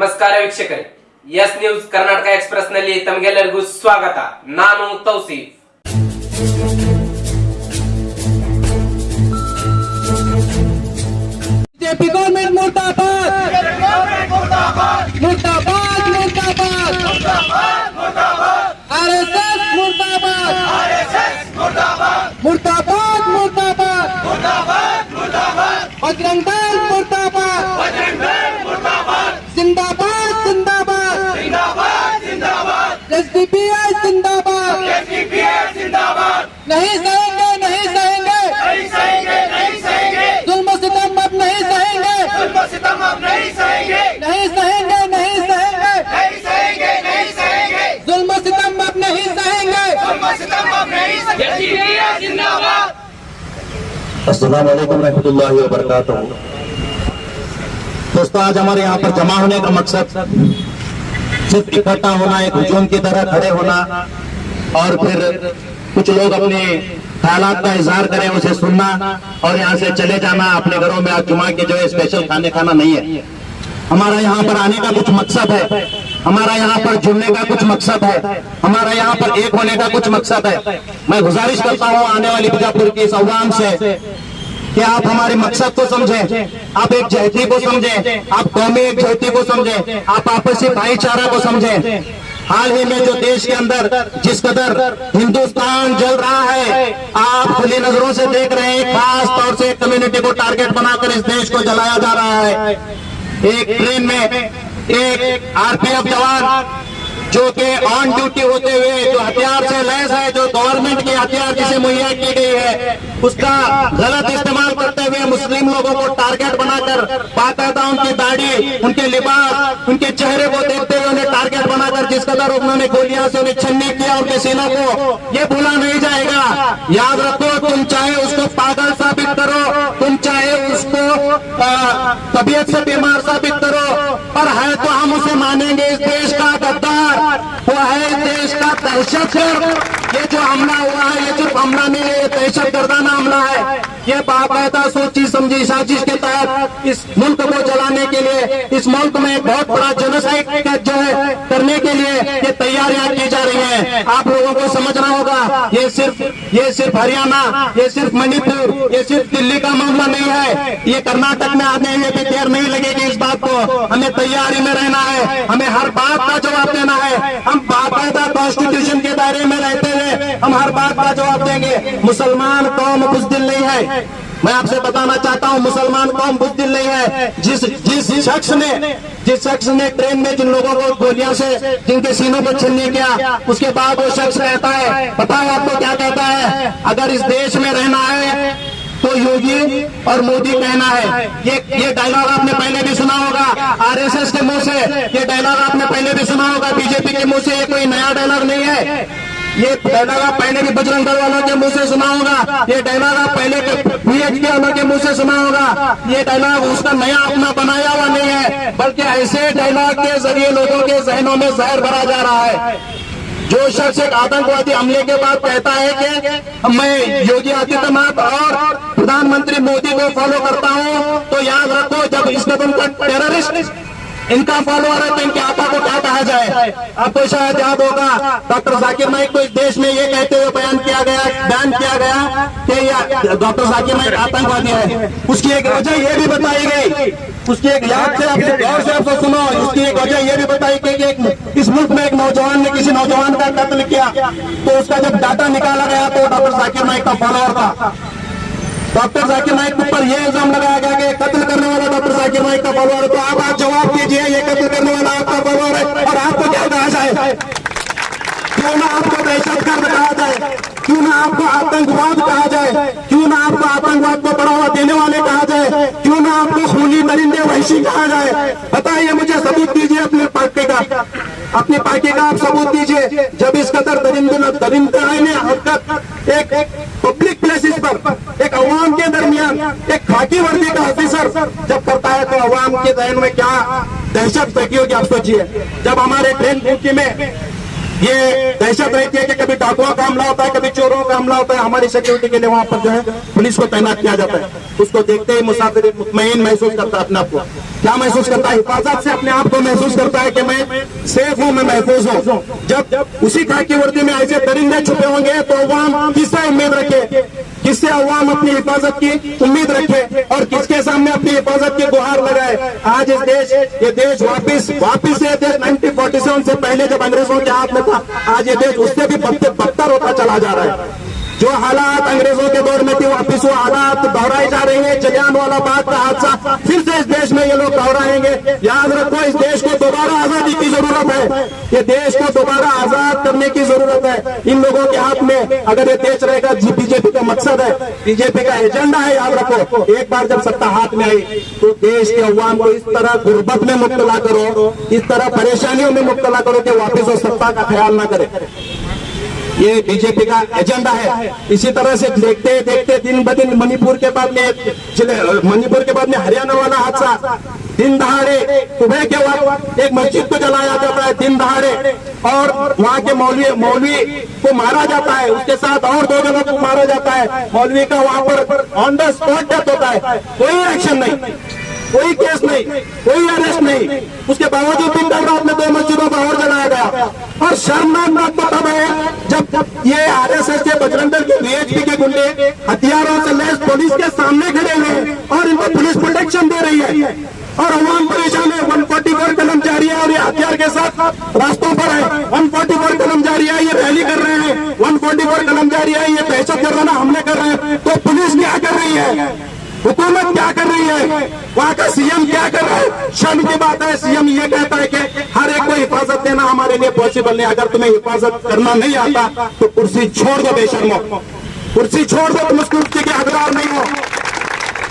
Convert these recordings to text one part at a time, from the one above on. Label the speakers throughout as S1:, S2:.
S1: ನಮಸ್ಕಾರ ವೀಕ್ಷಕರೇ, S news Karnataka express ನಲ್ಲಿ ತಮಗೆಲ್ಲರಿಗೂ ಸ್ವಾಗತ. ನಾನು ತೌಸೀಫ್.
S2: बीजेपी गवर्नमेंट मुर्दाबाद, मुर्दाबाद, मुर्दाबाद, आरएसएस मुर्दाबाद, मुर्दाबाद, मुर्दाबाद, बजरंग दल मुर्दाबाद, जिंदाबाद, जिंदाबाद, एसडीपीआई जिंदाबाद, नहीं सहेंगे, नहीं सहेंगे, जुल्म सितम अब नहीं सहेंगे, नहीं सहेंगे, नहीं सहेंगे, जुल्म सितम अब नहीं सहेंगे।
S3: अस्सलाम वालेकुम रहमतुल्लाहि व बरकातहू। दोस्तों, आज हमारे यहाँ पर जमा होने का मकसद सिर्फ इकट्ठा होना, एक हुजूम की तरह खड़े होना और फिर कुछ लोग अपने ख्यालात का इजहार करें, उसे सुनना और यहाँ से चले जाना अपने घरों में। आज जुमा के जो है स्पेशल खाने खाना नहीं है। हमारा यहाँ पर आने का कुछ मकसद है, हमारा यहाँ पर जुड़ने का कुछ मकसद है, हमारा यहाँ पर एक होने का कुछ मकसद है। मैं गुजारिश करता हूँ आने वाली बीजापुर की इस अवाम से कि आप हमारे मकसद को समझें, आप एक जहती को समझें, आप कौमी एक जहती को समझें, आप आपसी भाईचारा को समझें। हाल ही में जो देश के अंदर जिस कदर हिंदुस्तान जल रहा है, आप खुली नजरों से देख रहे हैं। खास तौर से कम्युनिटी को टारगेट बनाकर इस देश को जलाया जा रहा है। एक ट्रेन में एक आरपीएफ जवान जो कि ऑन ड्यूटी होते हुए जो हथियार से लैस है, जो गवर्नमेंट के हथियार जिसे मुहैया की गई है, उसका गलत इस्तेमाल करते हुए मुस्लिम लोगों को टारगेट बनाकर बाकायदा उनकी दाढ़ी, उनके लिबास, उनके चेहरे को देखते हुए उन्हें टारगेट बनाकर जिस कदर उन्होंने गोलियां से उन्हें छन्नी किया उनके सीनों को, ये भूला नहीं जाएगा। याद रखो, तुम चाहे उसको पागल साबित करो, तुम चाहे उसको तबीयत से बीमार साबित करो, पर है तो हम उसे मानेंगे इस देश का गद्दार, वो है इस देश का दहशतगर्द। ये जो हमला हुआ है, ये सिर्फ हमला नहीं है, ये दहशतगर्दाना हमला है। ये बाकायदा सोची समझी साजिश के तहत इस मुल्क को जलाने के लिए, इस मुल्क में एक बहुत बड़ा जेनोसाइड जो है करने के लिए ये तैयारियां की जा रही हैं। आप लोगों को समझना होगा, ये सिर्फ हरियाणा, ये सिर्फ मणिपुर, ये सिर्फ दिल्ली का मामला नहीं है। ये कर्नाटक में आने में भी देर नहीं लगेगी। इस बात को हमें तैयारी में रहना है, हमें हर बात का जवाब देना है। हम बाकायदा कॉन्स्टिट्यूशन के दायरे में रहते हुए हम हर बात का जवाब देंगे। मुसलमान कौम बुज़दिल नहीं है। मैं आपसे बताना चाहता हूं, मुसलमान कौम बुज़दिल नहीं है। जिस शख्स ने ट्रेन में जिन लोगों को गोलियां से जिनके सीनों को छीनने किया, उसके बाद वो शख्स कहता है, पता है आपको क्या कहता है? अगर इस देश में रहना है तो योगी और मोदी कहना है। ये डायलॉग आपने पहले भी सुना होगा आरएसएस के मुंह से, ये डायलॉग आपने पहले भी सुना होगा बीजेपी के मुंह से। ये कोई नया डायलॉग नहीं है। ये डायलॉग आप पहले भी बजरंग दल वालों के मुंह से सुना होगा, ये डायलॉग आप पहले बीएचपी वालों के मुंह से सुना होगा। ये डायलॉग उसका नया अपना बनाया हुआ नहीं है, बल्कि ऐसे डायलॉग के जरिए लोगों के जहनों में जहर भरा जा रहा है। जो शख्स एक आतंकवादी हमले के बाद कहता है कि मैं योगी आदित्यनाथ और प्रधानमंत्री मोदी को फॉलो करता हूं, तो याद रखो, जब इस कदम का टेररिस्ट इनका फॉलोअर है तो इनके आपा को क्या कहा जाए? आपको शायद याद होगा डॉक्टर जाकिर नाइक को इस देश में ये कहते हुए बयान किया गया कि डॉक्टर जाकिर नाइक आतंकवादी है। उसकी एक वजह ये भी बताई गई, उसकी एक याद से आपसे गौर से आपको सुनो, उसकी एक वजह ये भी बताई गई कि इस मुल्क में एक नौजवान ने किसी नौजवान का कत्ल किया, तो उसका जब डाटा निकाला गया तो डॉक्टर जाकिर नाइक का फॉलोअर था। डॉक्टर जाकिर नाइक के ऊपर यह इल्जाम लगाया गया कि कत्ल करने वाला डॉक्टर जाकिर नाइक का फॉलोअर है। तो आप जवाब दीजिए, ये कत्ल करने वाला आपका फॉलोअर है और आपको क्या कहा जाए? क्यों ना आपको दहशतगर्द कहा जाए, क्यों ना आपको आतंकवाद कहा जाए, क्यों ना आपको आतंकवाद को बढ़ावा देने वाले कहा जाए, क्यों ना आपको खूनी दरिंदे वहशी कहा जाए? बताइए, मुझे सबूत दीजिए अपनी पार्टी का आप सबूत दीजिए। जब इस कदर दरिंदे हरकत एक पब्लिक प्लेसेस पर, एक अवाम के दरमियान एक खाकी वर्दी का ऑफिसर जब करता है, तो अवाम के जहन में क्या दहशत पैदा होगी आप सोचिए। जब हमारे ट्रेन ड्यूटी में ये दहशत रहती है कि कभी डाकुओं का हमला होता है, कभी चोरों का हमला होता है, हमारी सिक्योरिटी के लिए वहां पर जो है पुलिस को तैनात किया जाता है। उसको देखते ही मुसाफिर मुतमईन महसूस करता है अपने आप को। क्या महसूस करता है? हिफाजत से अपने आप को महसूस करता है कि मैं सेफ हूं, मैं महफूज हूं। जब उसी खाकी वर्दी में ऐसे दरिंदे छुपे होंगे तो अवाम किससे उम्मीद रखे, किससे अवाम अपनी हिफाजत की उम्मीद रखे और किसके सामने अपनी हिफाजत की गुहार लगाए? आज ये देश वापिस ये देश 1947 से पहले जब अंग्रेजों के हाथ में था, आज ये देश उससे भी बदतर होता चला जा रहा है। जो हालात अंग्रेजों के दौर में थी वापिस वो हालात दोहराए जा रहे हैं। जलियांवाला बाग का हादसा फिर से इस देश में ये लोग दोहराएंगे। याद रखो, इस देश को दोबारा आजादी की जरूरत है, ये देश को दोबारा आजाद करने की जरूरत है। इन लोगों के हाथ में अगर ये देश रहेगा, बीजेपी का मकसद है, बीजेपी का एजेंडा है। याद रखो, एक बार जब सत्ता हाथ में आई तो देश के अवाम को इस तरह गुर्बत में मुब्तला करो, इस तरह परेशानियों में मुब्तला करो कि वापिस वो सत्ता का ख्याल ना करे। ये बीजेपी का एजेंडा है। इसी तरह से देखते देखते दिन ब दिन मणिपुर के बाद में हरियाणा वाला हादसा, दिन दहाड़े सुबह के वक्त एक मस्जिद को जलाया जाता है, दिन दहाड़े, और वहाँ के मौलवी को मारा जाता है, उसके साथ और 2 जनों को मारा जाता है। मौलवी का वहाँ पर ऑन द स्पॉट डेथ होता है, कोई एक्शन नहीं, कोई केस नहीं, कोई अरेस्ट नहीं। उसके बावजूद भी कल रात में 2 मस्जिदों को और जलाया गया। और शर्मनाक बात तो तब है जब ये आरएसएस के, बजरंग दल के, वीएचपी के गुंडे हथियारों से लैस पुलिस के सामने खड़े हुए और इनको पुलिस प्रोटेक्शन दे रही है और अवाम परेशान है। 144 कलम जारी है और ये हथियार के साथ रास्तों पर है। 144 कलम जारी है, ये रैली कर रहे हैं। 144 कलम जारी है, ये दहशत गर्दाना हमले कर रहे हैं। तो पुलिस क्या कर रही है, हुकूमत क्या कर रही है, वहाँ का सीएम क्या कर रहा है? शर्म की बात है। सीएम ये कहता है कि हर एक को हिफाजत देना हमारे लिए पॉसिबल नहीं। अगर तुम्हें हिफाजत करना नहीं आता तो कुर्सी छोड़ दो बेशर्मो, कुर्सी छोड़ दो। तुम उस कुर्सी के हकदार नहीं हो,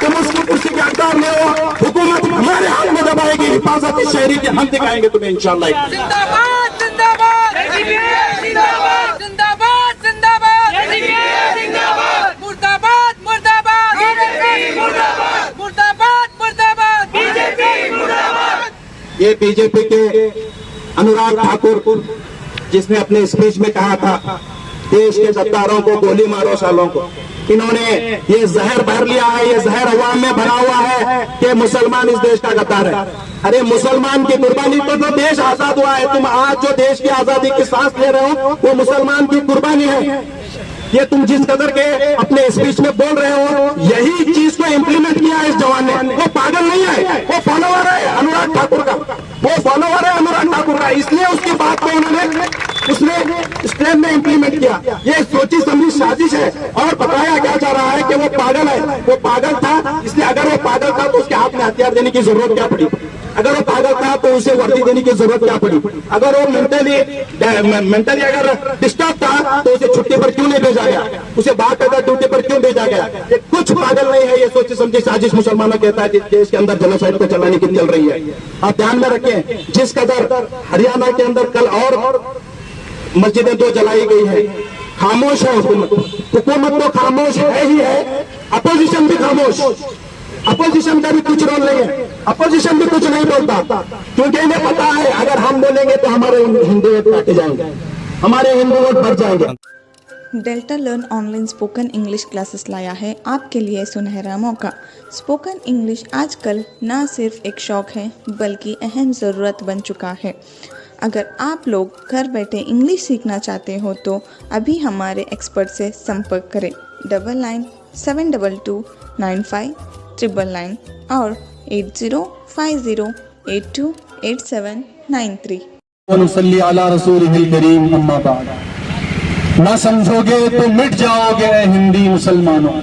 S3: तुम उसकी कुर्सी के हकदार नहीं हो। हुकूमत हमारे हाथ में दबाएगी, हिफाजत इस शहरी की हम दिखाएंगे तुम्हें इंशाल्लाह।
S2: जिंदाबाद जिंदाबाद जिंदाबाद जिंदाबाद जिंदाबाद मुर्दाबाद मुर्दाबाद मुर्दाबाद मुर्दाबाद मुर्दाबाद बीजेपी मुर्दाबाद।
S3: ये बीजेपी के अनुराग ठाकुर जिसने अपने स्पीच में कहा था देश के गद्दारों को गोली मारो सालों को, इन्होंने ये जहर भर लिया है, ये जहर अवाम में भरा हुआ है कि मुसलमान इस देश का गद्दार है। अरे मुसलमान की कुर्बानी पर तो देश आजाद हुआ है। तुम आज जो देश की आजादी की सांस ले रहे हो वो मुसलमान की कुर्बानी है। ये तुम जिस कदर के अपने स्पीच में बोल रहे हो, यही चीज को इम्प्लीमेंट किया है इस जवान ने। वो पागल नहीं है, वो फॉलोवर है अनुराग ठाकुर का, वो फॉलोवर है अनुराग ठाकुर का। इसलिए उसकी बात को उन्होंने उसने स्टेप में इम्प्लीमेंट किया। ये सोची समझी साजिश है और बताया क्या जा रहा है कि वो पागल है। वो पागल था, इसलिए अगर वो पागल था तो उसके हाथ में हथियार देने की जरूरत क्या पड़ी? अगर वो पागल था तो उसे वर्दी देने की जरूरत क्या पड़ी? अगर वो मेंटली अगर डिस्टर्ब था तो उसे छुट्टी पर क्यों नहीं भेजा गया? उसे बाकायदा ड्यूटी पर क्यों भेजा गया? ये कुछ पागल नहीं है, ये सोची समझी साजिश मुसलमानों कहता है जिस देश के अंदर जनोसाइड को चलाने की चल रही है। आप ध्यान में रखें, जिस कदर हरियाणा के अंदर कल और मस्जिदें 2 जलाई गई है, खामोश है हुकूमत। हुकूमत तो खामोश है ही है, अपोजिशन भी खामोश। अपोजिशन का भी कुछ रोल नहीं है, अपोजिशन भी कुछ नहीं बोलता क्योंकि इन्हें पता है अगर हम बोलेंगे तो हमारे हिंदू वोट काटे जाएंगे, हमारे हिंदू वोट बढ़ जाएंगे।
S4: Delta learn online spoken English classes लाया है आपके लिए सुनहरा मौका। स्पोकन इंग्लिश आजकल ना सिर्फ एक शौक है बल्कि अहम ज़रूरत बन चुका है। अगर आप लोग घर बैठे इंग्लिश सीखना चाहते हो तो अभी हमारे एक्सपर्ट से संपर्क करें 9972295999 और 8050828793।
S5: वनुसल्ली अला रसूलिहिल करीम, अम्मा बाद। ना समझोगे तो मिट जाओगे ए हिंदी मुसलमानों,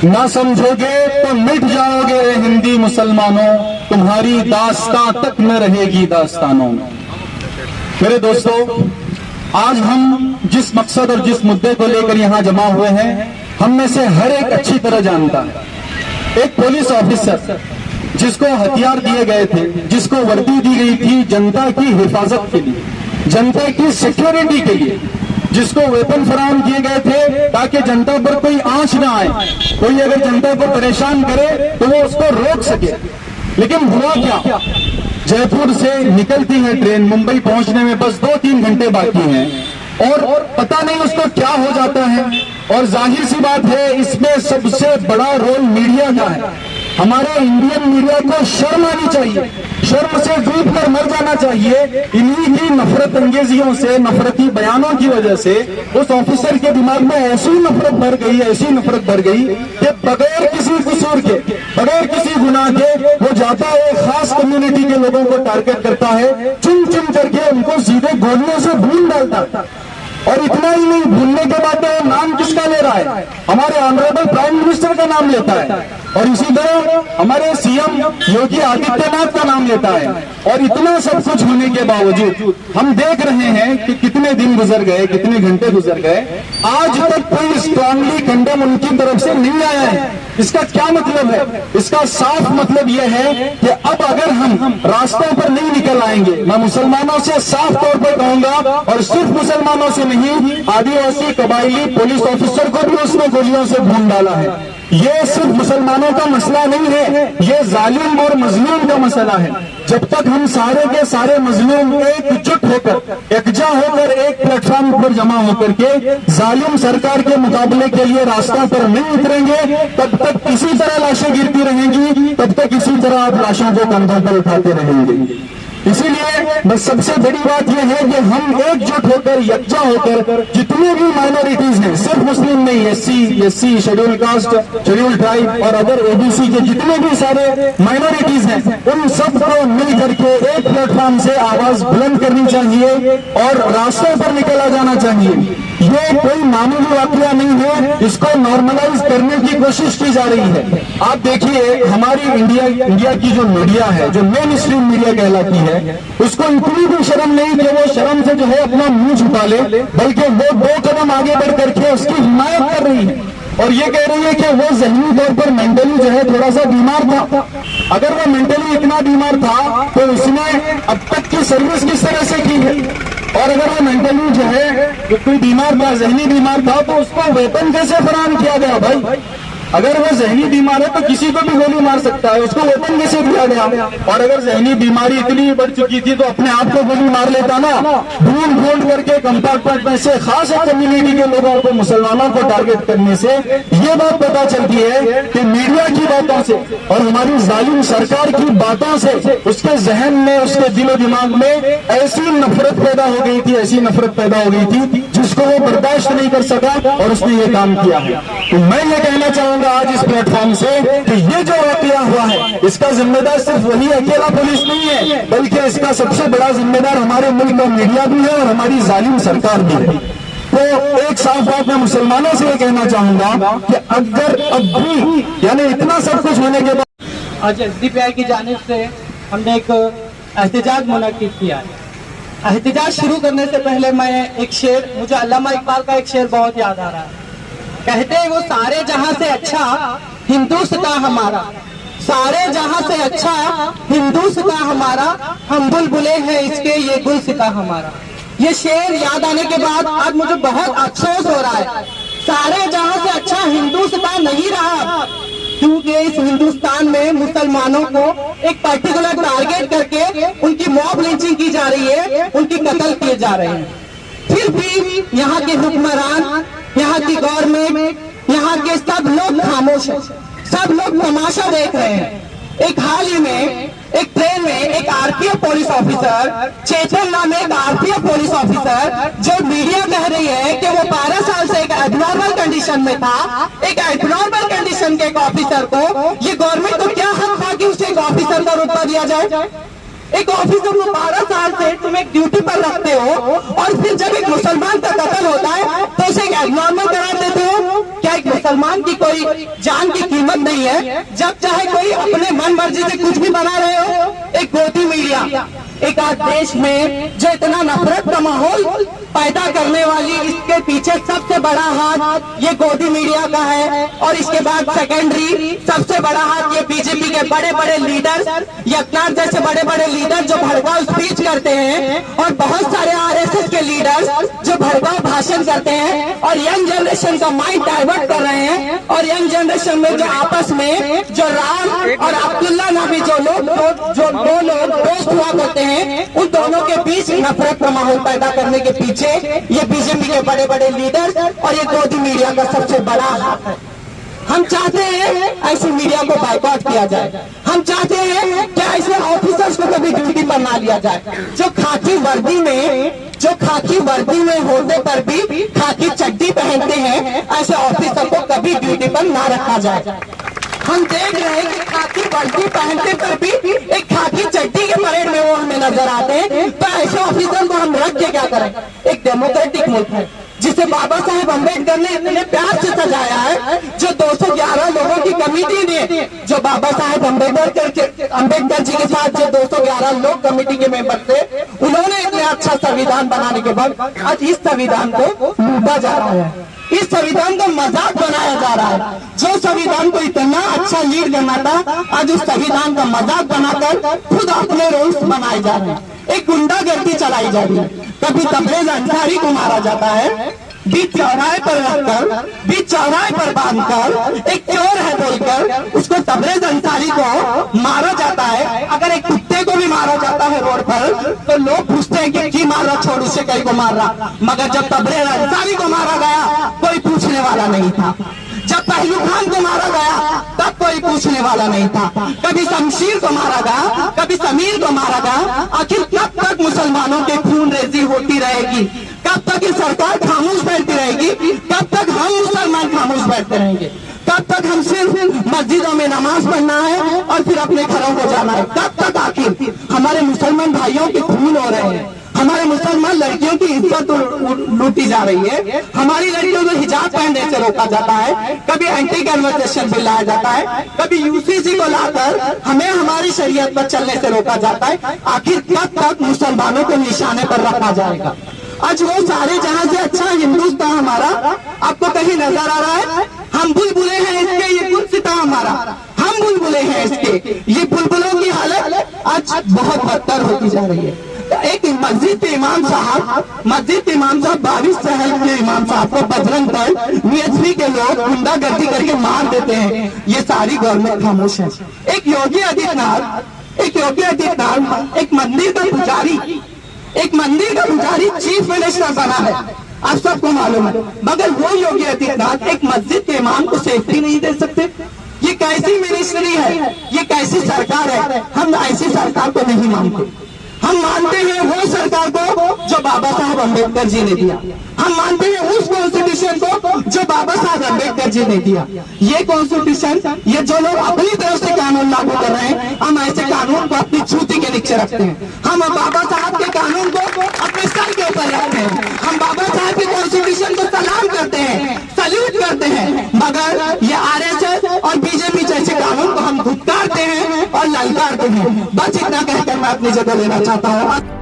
S5: ना समझोगे तो मिट जाओगे ए हिंदी मुसलमानों, तुम्हारी दास्तां तक न रहेगी दास्तानों में। मेरे दोस्तों, आज हम जिस मकसद और जिस मुद्दे को लेकर यहाँ जमा हुए हैं, हम में से हर एक अच्छी तरह जानता है। एक पुलिस ऑफिसर जिसको हथियार दिए गए थे, जिसको वर्दी दी गई थी जनता की हिफाजत के लिए, जनता की सिक्योरिटी के लिए, जिसको वेपन फराहम किए गए थे ताकि जनता पर कोई आंच ना आए, कोई अगर जनता को परेशान करे तो वो उसको रोक सके। लेकिन हुआ क्या, जयपुर से निकलती है ट्रेन, मुंबई पहुंचने में बस 2-3 घंटे बाकी हैं और पता नहीं उसको क्या हो जाता है। और जाहिर सी बात है इसमें सबसे बड़ा रोल मीडिया का है। हमारे इंडियन मीडिया को शर्म आनी चाहिए, शर्म से डूब कर मर जाना चाहिए। इन्हीं की नफरत अंगेजियों से, नफरती बयानों की वजह से उस ऑफिसर के दिमाग में ऐसी नफरत भर गई, ऐसी नफरत भर गई कि बगैर किसी कसूर के, बगैर किसी गुनाह के वो जाता है, खास कम्युनिटी के लोगों को टारगेट करता है, चुन चुन करके उनको सीधे गोलियों से भून डालता है। और इतना ही नहीं, भूलने के बाद वो नाम किसका ले रहा है? हमारे ऑनरेबल प्राइम मिनिस्टर का नाम लेता है, और इसी तरह हमारे सीएम योगी आदित्यनाथ का नाम लेता है। और इतना सब कुछ होने के बावजूद हम देख रहे हैं कि कितने दिन गुजर गए, कितने घंटे गुजर गए, आज तक कोई स्ट्रांगली कंडेम उनकी तरफ से नहीं आया है। इसका क्या मतलब है? इसका साफ मतलब यह है कि अब अगर हम रास्तों पर नहीं निकल आएंगे, मैं मुसलमानों से साफ तौर पर कहूंगा, और सिर्फ मुसलमानों से नहीं, आदिवासी कबायली पुलिस ऑफिसर को भी उसने गोलियों से भून डाला है। ये सिर्फ मुसलमानों का मसला नहीं है, ये जालिम और मजलूम का मसला है। जब तक हम सारे के सारे मजलूम एकजुट होकर, एकजा होकर, एक प्लेटफॉर्म पर जमा होकर के जालिम सरकार के मुकाबले के लिए रास्ता पर नहीं उतरेंगे, तब तक इसी तरह लाशें गिरती रहेंगी, तब तक इसी तरह आप लाशों को कंधों पर उठाते रहेंगे। इसीलिए बस सबसे बड़ी बात यह है कि हम एकजुट होकर, यकजा होकर, जितने भी माइनॉरिटीज हैं, सिर्फ मुस्लिम नहीं, SC, schedule caste, schedule tribe और अदर ओबीसी के जितने भी सारे माइनॉरिटीज हैं, उन सबको मिल करके एक प्लेटफॉर्म से आवाज बुलंद करनी चाहिए और रास्तों पर निकला जाना चाहिए। ये कोई मामूली वाकया नहीं है, इसको नॉर्मलाइज करने की कोशिश की जा रही है। आप देखिए, हमारी इंडिया की जो मीडिया है, जो मेन स्ट्रीम मीडिया कहलाती है, उसको इतनी भी शर्म नहीं कि वो शर्म से जो है अपना मुंह छुपा ले, बल्कि वो 2 कदम आगे बढ़ करके उसकी हिमायत कर रही है और ये कह रही है कि वो ज़हनी तौर पर मेंटली जो है थोड़ा सा बीमार था। अगर वो मेंटली इतना बीमार था तो उसने अब तक की सर्विस किस तरह से की है? और अगर वो मेंटली जो है कोई बीमार था, ज़हनी बीमार था, तो उसको वेपन कैसे फराहम किया गया? भाई, अगर वो ज़हनी बीमार है तो किसी को भी गोली मार सकता है, उसको वेपन कैसे दिया गया? और अगर ज़हनी बीमारी इतनी बढ़ चुकी थी तो अपने आप को गोली मार लेता ना, ढूंढ करके कंपार्टमेंट में से खास कम्युनिटी के लोगों को, मुसलमानों को टारगेट करने से ये बात पता चलती है कि मीडिया की बातों से और हमारी जालिम सरकार की बातों से उसके जहन में, उसके दिलो दिमाग में ऐसी नफरत पैदा हो गई थी, ऐसी नफरत पैदा हो गई थी जिसको वो बर्दाश्त नहीं कर सका और उसने ये काम किया है। तो मैं ये कहना चाहूंगा आज इस प्लेटफॉर्म से कि ये जो वाकया हुआ है, इसका जिम्मेदार सिर्फ वही अकेला पुलिस नहीं है, बल्कि इसका सबसे बड़ा जिम्मेदार हमारे मुल्क का मीडिया भी है और हमारी जालिम सरकार भी है। तो एक साफ बात मैं मुसलमानों से ये कहना चाहूंगा कि अगर अब भी, यानी इतना सब कुछ होने के बाद,
S2: आज एसडीपीआई की जानिब से हमने एक एहतजाज मुनक्किद किया है। एहतजाज शुरू करने से पहले मैं एक शेर, मुझे अल्लामा इकबाल का एक शेर बहुत याद आ रहा है। कहते हैं वो सारे जहां से अच्छा हिंदुस्तां हमारा, सारे जहां से अच्छा हिंदुस्तां हमारा, हम बुलबुले हैं इसके ये गुलसितां हमारा। ये शेर याद आने के बाद आज मुझे बहुत अफसोस हो रहा है। सारे जहां से अच्छा हिंदुस्तान नहीं रहा, क्योंकि इस हिंदुस्तान में मुसलमानों को एक पर्टिकुलर टारगेट करके उनकी मॉब लिंचिंग की जा रही है, उनकी कत्ल किए जा रहे हैं। फिर भी यहाँ के हुक्मरान, यहाँ की गवर्नमेंट, यहाँ के सब लोग खामोश हैं, सब लोग तमाशा देख रहे हैं। एक हाल ही में एक ट्रेन में एक आरपीएफ पुलिस ऑफिसर, चेतन नाम एक आरपीएफ पुलिस ऑफिसर, जो मीडिया कह रही है कि वो 12 साल से एक एबनॉर्मल कंडीशन में था, एक एबनॉर्मल कंडीशन के एक ऑफिसर को, ये गवर्नमेंट को क्या हक था कि उसे एक ऑफिसर का रुतबा दिया जाए? एक ऑफिसर को 12 साल से तुम एक ड्यूटी पर रखते हो और फिर जब एक मुसलमान का कत्ल होता है तो उसे एक एबनॉर्मल करार देते हो। क्या एक मुसलमान की कोई जान की कीमत नहीं है? जब चाहे कोई अपने मन मर्जी से कुछ भी बना रहे हो। एक गोदी मीडिया, एक आज देश में जो इतना नफरत का माहौल पैदा करने वाली, इसके पीछे सबसे बड़ा हाथ ये गोदी मीडिया का है। और इसके बाद सेकेंडरी सबसे बड़ा हाथ ये बीजेपी के बड़े बड़े लीडर, यकनाथ जैसे बड़े बड़े लीडर जो भड़काऊ स्पीच करते हैं, और बहुत सारे आरएसएस के लीडर्स जो भड़काऊ भाषण करते हैं और यंग जनरेशन का माइंड डाइवर्ट कर रहे हैं। और यंग जनरेशन में जो आपस में जो राम और अब्दुल्ला नामी जो दो लोग दोस्त हुआ करते हैं, उन दोनों के बीच नफरत का माहौल पैदा करने के पीछे ये बीजेपी के बड़े बड़े लीडर और ये गोदी मीडिया का सबसे बड़ा हाथ है। हम चाहते हैं ऐसे मीडिया को बाइकआउट किया जाए। हम चाहते हैं कि ऐसे ऑफिसर्स को कभी ड्यूटी पर ना लिया जाए, जो खाकी वर्दी में होने पर भी खाकी चड्डी पहनते हैं, ऐसे ऑफिसर को कभी ड्यूटी पर ना रखा जाए। हम देख रहे हैं कि खाकी वर्दी पहनते पर भी एक खाकी चड्डी के परेड में वो हमें नजर आते हैं, तो ऐसे ऑफिसर को हम रख के क्या करें? एक डेमोक्रेटिक मुल्क है जिसे बाबा साहेब अम्बेडकर ने इतने प्यार से सजाया है, जो 211 लोगों की कमेटी ने, जो बाबा साहेब अम्बेडकर जी के साथ जो 211 लोग कमेटी के मेंबर थे, उन्होंने इतने अच्छा संविधान बनाने के बाद आज इस संविधान को लूटा जा रहा है, इस संविधान को मजाक बनाया जा रहा है। जो संविधान को इतना अच्छा लीड करना था, आज उस संविधान का मजाक बनाकर खुद अपने रूल्स बनाए जा रहे हैं। एक गुंडागर्दी चलाई जा रही है। कभी तबरेज अंसारी को मारा जाता है, बीच चौराहे पर रखकर, बीच चौराहे पर बांधकर, एक चोर है बोलकर उसको तबरेज अंसारी को मारा जाता है। अगर एक कुत्ते को भी मारा जाता है रोड पर, तो लोग पूछते हैं कि क्यों मार रहा, छोड़ उसे कहीं को मार रहा। मगर जब तबरेज अंसारी को मारा गया, कोई पूछने वाला नहीं था। जब पहलू खान को मारा गया, तब कोई पूछने वाला नहीं था। कभी शमशीर को मारा गया, कभी समीर को मारा गया। आखिर कब तक मुसलमानों के खून रेजी होती रहेगी? कब तक ये सरकार खामोश बैठती रहेगी? कब तक हम मुसलमान खामोश बैठते रहेंगे? कब तक हम सिर्फ मस्जिदों में नमाज पढ़ना है और फिर अपने घरों को जाना है? कब तक आखिर हमारे मुसलमान भाइयों के खून हो रहे हैं, हमारे मुसलमान लड़कियों की इज्जत लूटी जा रही है, हमारी लड़कियों को हिजाब पहनने से रोका जाता है, कभी एंटी कन्वर्सेशन बिल लाया जाता है, कभी यूसीसी को लाकर हमें हमारी शरीयत पर चलने से रोका जाता है। आखिर कब तक मुसलमानों को निशाने पर रखा जाएगा? आज वो सारे जहां से अच्छा हिंदुस्तान हमारा आपको कहीं नजर आ रहा है? हम बुलबुले हैं इसके, ये गुलसितां हमारा, हम बुलबुले हैं इसके। ये बुलबुलों की हालत आज बहुत बदतर होती जा रही है। एक मस्जिद के इमाम साहब 22 शहर के इमाम साहब को बजरंग दल मियाजवी के लोग गुंडागर्दी करके मार देते हैं, ये सारी गवर्नमेंट खामोश है। एक योगी आदित्यनाथ एक मंदिर का पुजारी चीफ मिनिस्टर बना है, आप सबको मालूम है। मगर वो योगी आदित्यनाथ एक मस्जिद के इमाम को सेफ्टी नहीं दे सकते। ये कैसी मिनिस्ट्री है, ये कैसी सरकार है? हम ऐसी सरकार को नहीं मानते। हम मानते हैं वो सरकार को जो बाबा साहब अम्बेडकर जी ने दिया। हम मानते हैं उस कॉन्स्टिट्यूशन को जो बाबा साहब अम्बेडकर जी ने दिया। ये कॉन्स्टिट्यूशन, ये जो लोग अपनी तरफ से कानून लागू कर रहे हैं, हम ऐसे कानून को अपनी छूती के नीचे रखते हैं। हम बाबा साहब के कानून को अपने सर के ऊपर रखते हैं। हम बाबा साहब के कॉन्स्टिट्यूशन को सलाम करते हैं, सल्यूट करते हैं। मगर ये आरएसएस और बीजेपी जैसे कानून को हम धुतकारते हैं और ललकारते हैं। बस इतना कहकर मैं अपनी जगह लेना चाहता हूँ।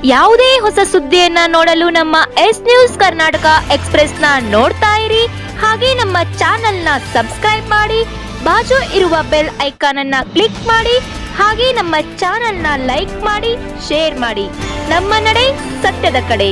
S6: ಯಾವುದೇ ಹೊಸ ಸುದ್ದಿಯನ್ನ ನೋಡಲು ನಮ್ಮ ಎಸ್ ನ್ಯೂಸ್ ಕರ್ನಾಟಕ ಎಕ್ಸ್‌ಪ್ರೆಸ್ ನ ನೋಡ್ತಾ ಇರಿ, ಹಾಗೆ ನಮ್ಮ ಚಾನೆಲ್ ನ ಸಬ್ಸ್ಕ್ರೈಬ್ ಮಾಡಿ, ಬಾಜು ಇರುವ ಬೆಲ್ ಐಕಾನ್ ಅನ್ನ ಕ್ಲಿಕ್ ಮಾಡಿ, ಹಾಗೆ ನಮ್ಮ ಚಾನೆಲ್ ನ ಲೈಕ್ ಮಾಡಿ, ಶೇರ್ ಮಾಡಿ. ನಮ್ಮ ನಡೆ ಸತ್ಯದ ಕಡೆ.